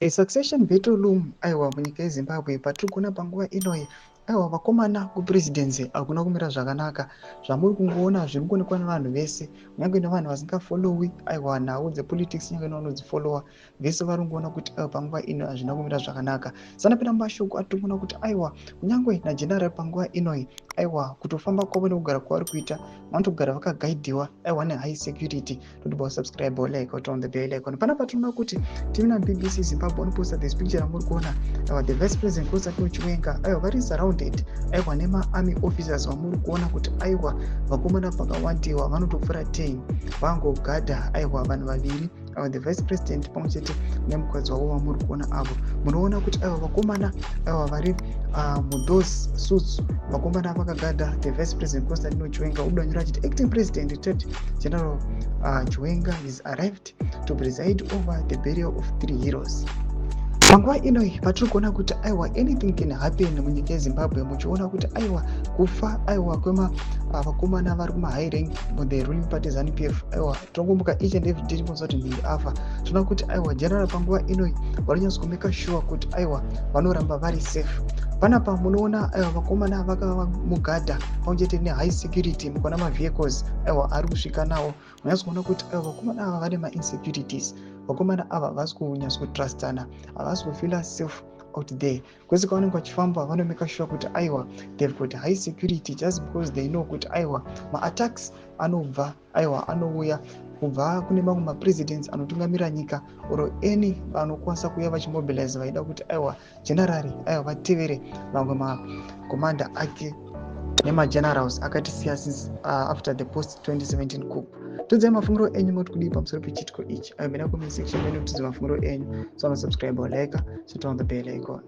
A succession battle loom aiwa munyika yeZimbabwe patiri kuona panguva inoyi. Aiwa vakomana kupresidency hakuna kumira zvakanaka. Zvamuri kungoona zviri kuonekwa nevanhu vese, kunyange nevanhu vasingafolowi aiwa nhau dzepolitics, kunyange nevanodzifolowa vese vari kungoona kuti aiwa panguva ino hazvina kumira zvakanaka. Sanapera mashoko atiri kuona kuti aiwa kunyange najenerali panguva inoyi aiwa kutofamba kwavo nekugara kwavari kuita vanotogara vakagaidhiwa aiwa nehigh security. Don't subscribe or like or turn on the bell icon. Panapa tinoona kuti tiri na BBC Zimbabwe vanoposta this picture yamuri kuona the vice president Kosatino Chiwenga aiwa vari surrounded aiwa nema-army officers vamuri kuona kuti aiwa vakomana vakawandiwa vanotopfuura 10 vangogadha aiwa vanhu vaviri the vice president pamwe chete nemukadzi wavo vamuri kuona avo. Munoona kuti aiwa vakomana aiwa vari muthose suits vakomana vakagadha the vice president Kosatino Chiwenga. Udanyura achiti acting president Lieutenant General Chiwenga is arrived to preside over the burial of 3 heroes. Panguva inoi patiri kuona kuti aiwa anything can happen munyika yeZimbabwe, muchiona kuti aiwa kufa aiwa kwema vakomana vari kuma-high rank the ruling party ZANU-PF aiwa tongomuka each and every day timonzwa kuti mhingi afa. Tinoona kuti aiwa general panguva inoi vari kunyatsokumeka sure kuti aiwa vanoramba vari safe. Panapa munoona aiwa vakomana vakamugadha pamwe chete nehigh security mukaona mavehicles aiwa ari kusvika nawo. Munyatsokuona kuti aiwa vakomana ava vane ma-insecurities. Vakomana ava havasi kunyatsotrustana, havasi kufila safe out there. Kwese kwavanenge vachifamba vanomeka sure kuti aiwa they've got high security just because they know kuti aiwa ma-attacks anobva aiwa anouya kubva kune mamwe mapresidents anotungamira nyika oro any vanokwanisa kuuya vachimobilize vaida kuti aiwa generali aiwa vatevere mamwe makomanda ake nemagenerals akatisiya since after the post 2017 coup. Todzai mafungiro enyu moti kudii pamusoro pechitiko ichi. Aimena comment section menu kutidza mafungiro enyu. So subscribe or like, so turn on the bell icon.